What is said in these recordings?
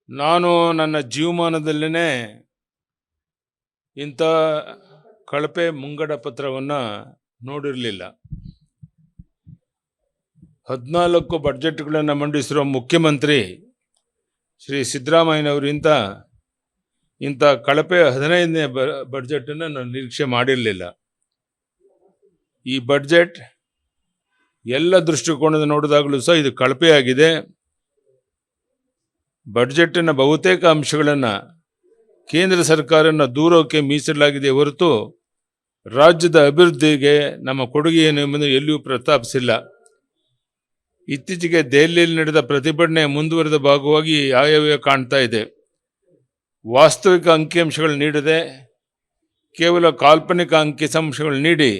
ನಾನು ನನ್ನ ಜೀವಮಾನದಲ್ಲೇ ಇಂಥ ಕಳಪೆ ಮುಂಗಡ ಪತ್ರವನ್ನು ನೋಡಿರಲಿಲ್ಲ. 14 ಬಡ್ಜೆಟ್ಗಳನ್ನು ಮಂಡಿಸಿರುವ ಮುಖ್ಯಮಂತ್ರಿ ಶ್ರೀ ಸಿದ್ದರಾಮಯ್ಯನವರಿಂದ ಇಂಥ ಕಳಪೆ 15ನೇ ಬಡ್ಜೆಟನ್ನು ನಾನು ನಿರೀಕ್ಷೆ ಮಾಡಿರಲಿಲ್ಲ. ಈ ಬಡ್ಜೆಟ್ ಎಲ್ಲ ದೃಷ್ಟಿಕೋನದ ನೋಡಿದಾಗಲೂ ಸಹ ಇದು ಕಳಪೆಯಾಗಿದೆ. ಬಡ್ಜೆಟ್ಟಿನ ಬಹುತೇಕ ಅಂಶಗಳನ್ನು ಕೇಂದ್ರ ಸರ್ಕಾರನ ದೂರೋಕೆ ಮೀಸಲಾಗಿದೆ ಹೊರತು ರಾಜ್ಯದ ಅಭಿವೃದ್ಧಿಗೆ ನಮ್ಮ ಕೊಡುಗೆ ಏನು ಎಂಬುದನ್ನು ಎಲ್ಲಿಯೂ ಪ್ರಸ್ತಾಪಿಸಿಲ್ಲ. ಇತ್ತೀಚೆಗೆ ದೆಹಲಿಯಲ್ಲಿ ನಡೆದ ಪ್ರತಿಭಟನೆ ಮುಂದುವರೆದ ಭಾಗವಾಗಿ ಆಯವ್ಯಯ ಕಾಣ್ತಾ ಇದೆ. ವಾಸ್ತವಿಕ ಅಂಕಿಅಂಶಗಳು ನೀಡದೆ ಕೇವಲ ಕಾಲ್ಪನಿಕ ಅಂಕಿಅಂಶಗಳು ನೀಡಿ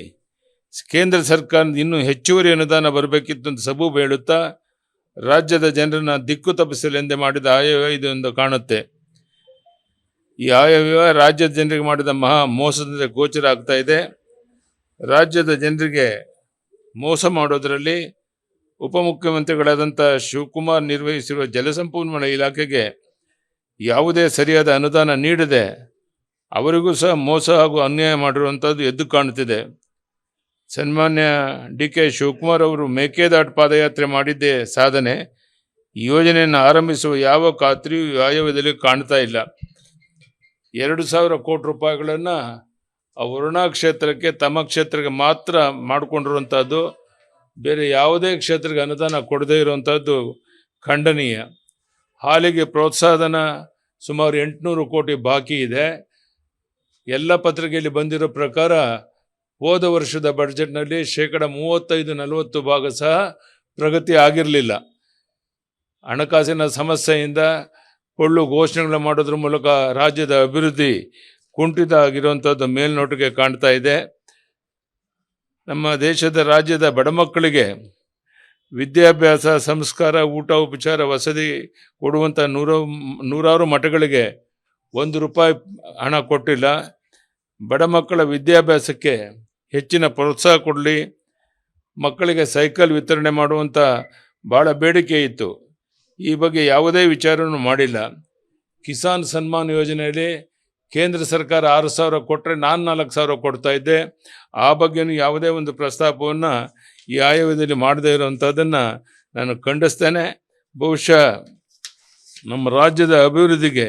ಕೇಂದ್ರ ಸರ್ಕಾರದ ಇನ್ನೂ ಹೆಚ್ಚುವರಿ ಅನುದಾನ ಬರಬೇಕಿತ್ತು ಅಂತ ಸಬೂಬು ಹೇಳುತ್ತಾ ರಾಜ್ಯದ ಜನರನ್ನು ದಿಕ್ಕು ತಪ್ಪಿಸಲೆಂದೇ ಮಾಡಿದ ಆಯವ್ಯಯ ಇದು ಎಂದು ಕಾಣುತ್ತೆ. ಈ ಆಯವ್ಯಯ ರಾಜ್ಯದ ಜನರಿಗೆ ಮಾಡಿದ ಮಹಾ ಮೋಸದಿಂದ ಗೋಚರ ಆಗ್ತಾ ಇದೆ. ರಾಜ್ಯದ ಜನರಿಗೆ ಮೋಸ ಮಾಡೋದರಲ್ಲಿ ಉಪಮುಖ್ಯಮಂತ್ರಿಗಳಾದಂಥ ಶಿವಕುಮಾರ್ ನಿರ್ವಹಿಸಿರುವ ಜಲಸಂಪನ್ಮೂಲ ಇಲಾಖೆಗೆ ಯಾವುದೇ ಸರಿಯಾದ ಅನುದಾನ ನೀಡದೆ ಅವರಿಗೂ ಸಹ ಮೋಸ ಹಾಗೂ ಅನ್ಯಾಯ ಮಾಡಿರುವಂಥದ್ದು ಎದ್ದು ಕಾಣುತ್ತಿದೆ. ಸನ್ಮಾನ್ಯ ಡಿ.ಕೆ. ಶಿವಕುಮಾರ್ ಅವರು ಮೇಕೆದಾಟು ಪಾದಯಾತ್ರೆ ಮಾಡಿದ್ದೇ ಸಾಧನೆ. ಈ ಯೋಜನೆಯನ್ನು ಆರಂಭಿಸುವ ಯಾವ ಖಾತ್ರಿಯೂ ಆಯವ್ಯಯದಲ್ಲಿ ಕಾಣ್ತಾ ಇಲ್ಲ. 2,000 ಕೋಟಿ ರೂಪಾಯಿಗಳನ್ನು ವರುಣಾ ಕ್ಷೇತ್ರಕ್ಕೆ ತಮ್ಮ ಕ್ಷೇತ್ರಕ್ಕೆ ಮಾತ್ರ ಮಾಡಿಕೊಂಡಿರುವಂಥದ್ದು, ಬೇರೆ ಯಾವುದೇ ಕ್ಷೇತ್ರಕ್ಕೆ ಅನುದಾನ ಕೊಡದೇ ಇರುವಂಥದ್ದು ಖಂಡನೀಯ. ಹಾಲಿಗೆ ಪ್ರೋತ್ಸಾಹಧನ ಸುಮಾರು 800 ಕೋಟಿ ಬಾಕಿ ಇದೆ. ಎಲ್ಲ ಪತ್ರಿಕೆಯಲ್ಲಿ ಬಂದಿರೋ ಪ್ರಕಾರ ಹೋದ ವರ್ಷದ ಬಡ್ಜೆಟ್ನಲ್ಲಿ 35-40% ಭಾಗ ಸಹ ಪ್ರಗತಿ ಆಗಿರಲಿಲ್ಲ. ಹಣಕಾಸಿನ ಸಮಸ್ಯೆಯಿಂದ ಪೊಳ್ಳು ಘೋಷಣೆಗಳು ಮಾಡೋದ್ರ ಮೂಲಕ ರಾಜ್ಯದ ಅಭಿವೃದ್ಧಿ ಕುಂಠಿತ ಆಗಿರುವಂಥದ್ದು ಮೇಲ್ನೋಟಕ್ಕೆ ಕಾಣ್ತಾ ಇದೆ. ನಮ್ಮ ದೇಶದ ರಾಜ್ಯದ ಬಡ ಮಕ್ಕಳಿಗೆ ವಿದ್ಯಾಭ್ಯಾಸ, ಸಂಸ್ಕಾರ, ಊಟ, ಉಪಚಾರ, ವಸತಿ ಕೊಡುವಂಥ ನೂರಾರು ಮಠಗಳಿಗೆ ₹1 ಹಣ ಕೊಟ್ಟಿಲ್ಲ. ಬಡ ಮಕ್ಕಳ ವಿದ್ಯಾಭ್ಯಾಸಕ್ಕೆ ಹೆಚ್ಚಿನ ಪ್ರೋತ್ಸಾಹ ಕೊಡಲಿ, ಮಕ್ಕಳಿಗೆ ಸೈಕಲ್ ವಿತರಣೆ ಮಾಡುವಂಥ ಭಾಳ ಬೇಡಿಕೆ ಇತ್ತು. ಈ ಬಗ್ಗೆ ಯಾವುದೇ ವಿಚಾರವನ್ನು ಮಾಡಿಲ್ಲ. ಕಿಸಾನ್ ಸನ್ಮಾನ್ ಯೋಜನೆಯಲ್ಲಿ ಕೇಂದ್ರ ಸರ್ಕಾರ 6,000 ಕೊಟ್ಟರೆ ನಾನು 4,000 ಕೊಡ್ತಾ ಇದ್ದೆ. ಆ ಬಗ್ಗೆಯೂ ಯಾವುದೇ ಒಂದು ಪ್ರಸ್ತಾಪವನ್ನು ಈ ಆಯವ್ಯಯದಲ್ಲಿ ಮಾಡದೇ ಇರುವಂಥದ್ದನ್ನು ನಾನು ಖಂಡಿಸ್ತೇನೆ. ಬಹುಶಃ ನಮ್ಮ ರಾಜ್ಯದ ಅಭಿವೃದ್ಧಿಗೆ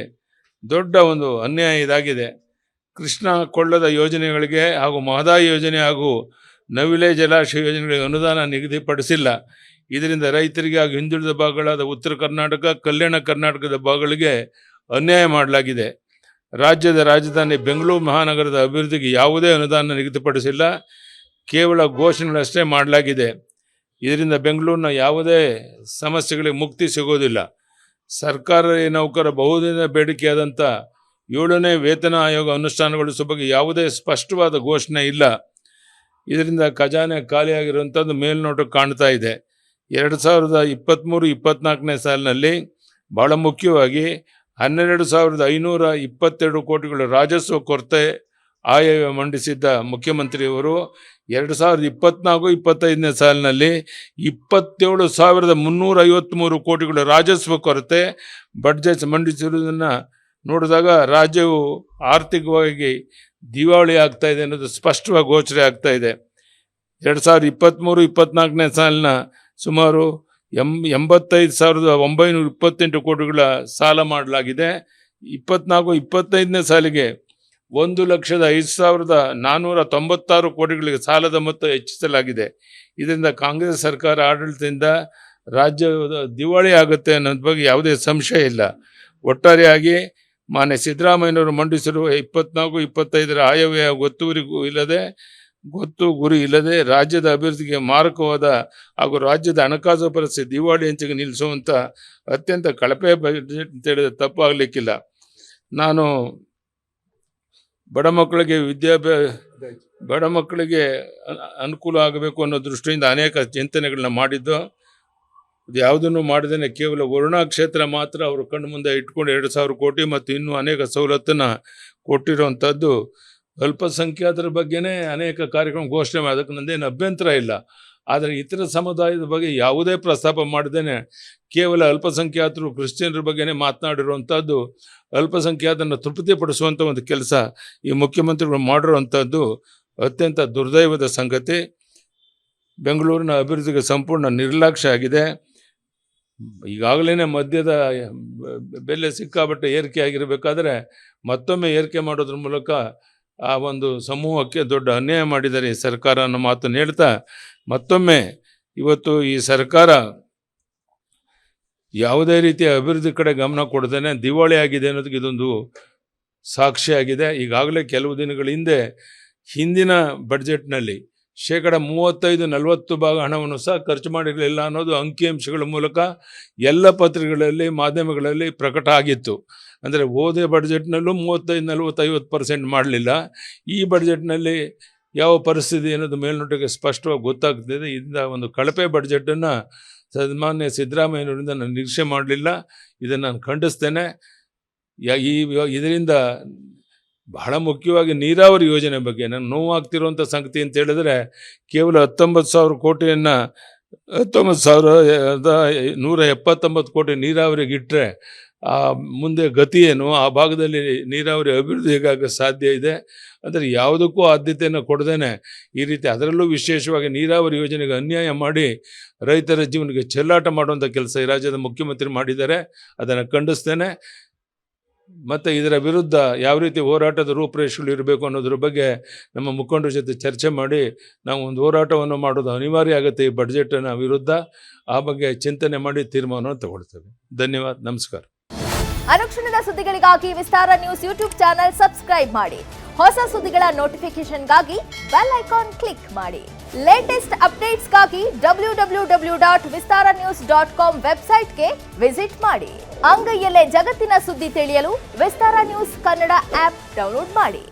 ದೊಡ್ಡ ಒಂದು ಅನ್ಯಾಯ ಇದಾಗಿದೆ. ಕೃಷ್ಣ ಕೊಳ್ಳದ ಯೋಜನೆಗಳಿಗೆ ಹಾಗೂ ಮಹದಾಯಿ ಯೋಜನೆ ಹಾಗೂ ನವಿಲೆ ಜಲಾಶಯ ಯೋಜನೆಗಳಿಗೆ ಅನುದಾನ ನಿಗದಿಪಡಿಸಿಲ್ಲ. ಇದರಿಂದ ರೈತರಿಗೆ ಹಾಗೂ ಹಿಂದುಳಿದ ಭಾಗಗಳಾದ ಉತ್ತರ ಕರ್ನಾಟಕ, ಕಲ್ಯಾಣ ಕರ್ನಾಟಕದ ಭಾಗಗಳಿಗೆ ಅನ್ಯಾಯ ಮಾಡಲಾಗಿದೆ. ರಾಜ್ಯದ ರಾಜಧಾನಿ ಬೆಂಗಳೂರು ಮಹಾನಗರದ ಅಭಿವೃದ್ಧಿಗೆ ಯಾವುದೇ ಅನುದಾನ ನಿಗದಿಪಡಿಸಿಲ್ಲ, ಕೇವಲ ಘೋಷಣೆಗಳಷ್ಟೇ ಮಾಡಲಾಗಿದೆ. ಇದರಿಂದ ಬೆಂಗಳೂರಿನ ಯಾವುದೇ ಸಮಸ್ಯೆಗಳಿಗೆ ಮುಕ್ತಿ ಸಿಗೋದಿಲ್ಲ. ಸರ್ಕಾರಿ ನೌಕರ ಬಹುದಿನ ಬೇಡಿಕೆಯಾದಂಥ 7ನೇ ವೇತನ ಆಯೋಗ ಅನುಷ್ಠಾನಗೊಳಿಸುವ ಬಗ್ಗೆ ಯಾವುದೇ ಸ್ಪಷ್ಟವಾದ ಘೋಷಣೆ ಇಲ್ಲ. ಇದರಿಂದ ಖಜಾನೆ ಖಾಲಿಯಾಗಿರುವಂಥದ್ದು ಮೇಲ್ನೋಟಕ್ಕೆ ಕಾಣ್ತಾ ಇದೆ. 2023-24ನೇ ಸಾಲಿನಲ್ಲಿ ಭಾಳ ಮುಖ್ಯವಾಗಿ 12,522 ಕೋಟಿಗಳ ರಾಜಸ್ವ ಕೊರತೆ ಆಯವ್ಯಯ ಮಂಡಿಸಿದ್ದ ಮುಖ್ಯಮಂತ್ರಿಯವರು 2024-25ನೇ ಸಾಲಿನಲ್ಲಿ 27,353 ಕೋಟಿಗಳ ರಾಜಸ್ವ ಕೊರತೆ ಬಡ್ಜೆಟ್ ಮಂಡಿಸಿರುವುದನ್ನು ನೋಡಿದಾಗ ರಾಜ್ಯವು ಆರ್ಥಿಕವಾಗಿ ದಿವಾಳಿ ಆಗ್ತಾ ಇದೆ ಅನ್ನೋದು ಸ್ಪಷ್ಟವಾಗಿ ಗೋಚರ ಆಗ್ತಾ ಇದೆ. 2023-24ನೇ ಸಾಲಿನ ಸುಮಾರು 85,928 ಕೋಟಿಗಳ ಸಾಲ ಮಾಡಲಾಗಿದೆ. 24-25ನೇ ಸಾಲಿಗೆ 1,05,496 ಕೋಟಿಗಳಿಗೆ ಸಾಲದ ಮೊತ್ತ ಹೆಚ್ಚಿಸಲಾಗಿದೆ. ಇದರಿಂದ ಕಾಂಗ್ರೆಸ್ ಸರ್ಕಾರ ಆಡಳಿತದಿಂದ ರಾಜ್ಯದ ದಿವಾಳಿ ಆಗುತ್ತೆ ಅನ್ನೋದ್ರ ಬಗ್ಗೆ ಯಾವುದೇ ಸಂಶಯ ಇಲ್ಲ. ಒಟ್ಟಾರೆಯಾಗಿ ಮಾನ್ಯ ಸಿದ್ದರಾಮಯ್ಯನವರು ಮಂಡಿಸಿರುವ 24-25ರ ಆಯವ್ಯಯ ಗೊತ್ತು ಗುರಿ ಇಲ್ಲದೆ ರಾಜ್ಯದ ಅಭಿವೃದ್ಧಿಗೆ ಮಾರಕವಾದ ಹಾಗೂ ರಾಜ್ಯದ ಹಣಕಾಸು ಪರಿಸ್ಥಿತಿ ದಿವಾಳಿ ಅಂಚಿಗೆ ನಿಲ್ಲಿಸುವಂಥ ಅತ್ಯಂತ ಕಳಪೆ ಬಜೆಟ್ ಅಂತ ಹೇಳಿದ್ರೆ ತಪ್ಪಾಗಲಿಕ್ಕಿಲ್ಲ. ನಾನು ಬಡ ಮಕ್ಕಳಿಗೆ ಅನುಕೂಲ ಆಗಬೇಕು ಅನ್ನೋ ದೃಷ್ಟಿಯಿಂದ ಅನೇಕ ಚಿಂತನೆಗಳನ್ನ ಮಾಡಿದ್ದು. ಇದು ಯಾವುದನ್ನು ಮಾಡದೇನೆ ಕೇವಲ ವರುಣಾ ಕ್ಷೇತ್ರ ಮಾತ್ರ ಅವರು ಕಣ್ಣು ಮುಂದೆ ಇಟ್ಕೊಂಡು 2,000 ಕೋಟಿ ಮತ್ತು ಇನ್ನೂ ಅನೇಕ ಸವಲತ್ತನ್ನು ಕೊಟ್ಟಿರುವಂಥದ್ದು. ಅಲ್ಪಸಂಖ್ಯಾತರ ಬಗ್ಗೆನೇ ಅನೇಕ ಕಾರ್ಯಕ್ರಮ ಘೋಷಣೆ ಮಾಡೋದಕ್ಕೆ ನಂದೇನು ಅಭ್ಯಂತರ ಇಲ್ಲ. ಆದರೆ ಇತರ ಸಮುದಾಯದ ಬಗ್ಗೆ ಯಾವುದೇ ಪ್ರಸ್ತಾಪ ಮಾಡದೇನೆ ಕೇವಲ ಅಲ್ಪಸಂಖ್ಯಾತರು ಕ್ರಿಶ್ಚಿಯನ್ರ ಬಗ್ಗೆನೇ ಮಾತನಾಡಿರುವಂಥದ್ದು, ಅಲ್ಪಸಂಖ್ಯಾತರನ್ನು ತೃಪ್ತಿಪಡಿಸುವಂಥ ಒಂದು ಕೆಲಸ ಈ ಮುಖ್ಯಮಂತ್ರಿಗಳು ಮಾಡಿರುವಂಥದ್ದು ಅತ್ಯಂತ ದುರ್ದೈವದ ಸಂಗತಿ. ಬೆಂಗಳೂರಿನ ಅಭಿವೃದ್ಧಿಗೆ ಸಂಪೂರ್ಣ ನಿರ್ಲಕ್ಷ್ಯ ಆಗಿದೆ. ಈಗಾಗಲೇ ಮದ್ಯದ ಬೆಲೆ ಸಿಕ್ಕಾಪಟ್ಟೆ ಏರಿಕೆ ಆಗಿರಬೇಕಾದ್ರೆ ಮತ್ತೊಮ್ಮೆ ಏರಿಕೆ ಮಾಡೋದ್ರ ಮೂಲಕ ಆ ಒಂದು ಸಮೂಹಕ್ಕೆ ದೊಡ್ಡ ಅನ್ಯಾಯ ಮಾಡಿದ್ದಾರೆ ಈ ಸರ್ಕಾರ ಅನ್ನೋ ಮಾತನ್ನು ಹೇಳ್ತಾ, ಮತ್ತೊಮ್ಮೆ ಇವತ್ತು ಈ ಸರ್ಕಾರ ಯಾವುದೇ ರೀತಿಯ ಅಭಿವೃದ್ಧಿ ಕಡೆ ಗಮನ ಕೊಡದೇನೆ ದಿವಾಳಿ ಆಗಿದೆ ಅನ್ನೋದಕ್ಕೆ ಇದೊಂದು ಸಾಕ್ಷಿಯಾಗಿದೆ. ಈಗಾಗಲೇ ಕೆಲವು ದಿನಗಳ ಹಿಂದಿನ ಬಡ್ಜೆಟ್ನಲ್ಲಿ 35-40 ಭಾಗ ಹಣವನ್ನು ಸಹ ಖರ್ಚು ಮಾಡಿರಲಿಲ್ಲ ಅನ್ನೋದು ಅಂಕಿಅಂಶಗಳ ಮೂಲಕ ಎಲ್ಲ ಪತ್ರಿಕೆಗಳಲ್ಲಿ ಮಾಧ್ಯಮಗಳಲ್ಲಿ ಪ್ರಕಟ ಆಗಿತ್ತು. ಅಂದರೆ ಹೋದ ಬಡ್ಜೆಟ್ನಲ್ಲೂ 35-40-50% ಮಾಡಲಿಲ್ಲ. ಈ ಬಡ್ಜೆಟ್ನಲ್ಲಿ ಯಾವ ಪರಿಸ್ಥಿತಿ ಅನ್ನೋದು ಮೇಲ್ನೋಟಕ್ಕೆ ಸ್ಪಷ್ಟವಾಗಿ ಗೊತ್ತಾಗ್ತಿದೆ. ಇದರಿಂದ ಒಂದು ಕಳಪೆ ಬಡ್ಜೆಟನ್ನು ಸನ್ಮಾನ್ಯ ಸಿದ್ದರಾಮಯ್ಯನವರಿಂದ ನಾನು ನಿರೀಕ್ಷೆ ಮಾಡಲಿಲ್ಲ. ಇದನ್ನು ನಾನು ಖಂಡಿಸ್ತೇನೆ. ಇದರಿಂದ ಬಹಳ ಮುಖ್ಯವಾಗಿ ನೀರಾವರಿ ಯೋಜನೆ ಬಗ್ಗೆ ನನಗೆ ನೋವಾಗ್ತಿರುವಂಥ ಸಂಗತಿ ಅಂತ ಹೇಳಿದ್ರೆ, ಕೇವಲ 19,000 ಕೋಟಿಯನ್ನು 19,179 ಕೋಟಿ ನೀರಾವರಿಗೆ ಇಟ್ಟರೆ ಮುಂದೆ ಗತಿ ಏನು, ಆ ಭಾಗದಲ್ಲಿ ನೀರಾವರಿ ಅಭಿವೃದ್ಧಿ ಹೇಗಾಗ ಸಾಧ್ಯ ಇದೆ. ಅಂದರೆ ಯಾವುದಕ್ಕೂ ಆದ್ಯತೆಯನ್ನು ಕೊಡದೇನೆ ಈ ರೀತಿ, ಅದರಲ್ಲೂ ವಿಶೇಷವಾಗಿ ನೀರಾವರಿ ಯೋಜನೆಗೆ ಅನ್ಯಾಯ ಮಾಡಿ ರೈತರ ಜೀವನಕ್ಕೆ ಚೆಲ್ಲಾಟ ಮಾಡುವಂಥ ಕೆಲಸ ಈ ರಾಜ್ಯದ ಮುಖ್ಯಮಂತ್ರಿ ಮಾಡಿದ್ದಾರೆ. ಅದನ್ನು ಖಂಡಿಸ್ತೇನೆ. ಮತ್ತು ಇದರ ವಿರುದ್ಧ ಯಾವ ರೀತಿ ಹೋರಾಟದ ರೂಪುರೇಷೆಗಳು ಇರಬೇಕು ಅನ್ನೋದ್ರ ಬಗ್ಗೆ ನಮ್ಮ ಮುಖಂಡರ ಜೊತೆ ಚರ್ಚೆ ಮಾಡಿ ನಾವು ಒಂದು ಹೋರಾಟವನ್ನು ಮಾಡೋದು ಅನಿವಾರ್ಯ ಆಗುತ್ತೆ ಈ ಬಡ್ಜೆಟಿನ ವಿರುದ್ಧ. ಆ ಬಗ್ಗೆ ಚಿಂತನೆ ಮಾಡಿ ತೀರ್ಮಾನವನ್ನು ತಗೊಳ್ತೇವೆ. ಧನ್ಯವಾದ, ನಮಸ್ಕಾರ. ಅನುಕ್ಷಣದ ಸುದ್ದಿಗಳಿಗಾಗಿ ವಿಸ್ತಾರ ನ್ಯೂಸ್ ಯೂಟ್ಯೂಬ್ ಚಾನೆಲ್ ಸಬ್ಸ್ಕ್ರೈಬ್ ಮಾಡಿ. ಹೊಸ ಸುದ್ದಿಗಳ ನೋಟಿಫಿಕೇಶನ್ಗಾಗಿ ಬೆಲ್ ಐಕಾನ್ ಕ್ಲಿಕ್ ಮಾಡಿ. ಲೇಟೆಸ್ಟ್ ಅಪ್ಡೇಟ್ಸ್ಗಾಗಿ www.vistaranews.com ವೆಬ್ಸೈಟ್ಗೆ ವಿಸಿಟ್ ಮಾಡಿ. ಅಂಗೈಯಲ್ಲೇ ಜಗತ್ತಿನ ಸುದ್ದಿ ತಿಳಿಯಲು ವಿಸ್ತಾರ ನ್ಯೂಸ್ ಕನ್ನಡ ಆಪ್ ಡೌನ್ಲೋಡ್ ಮಾಡಿ.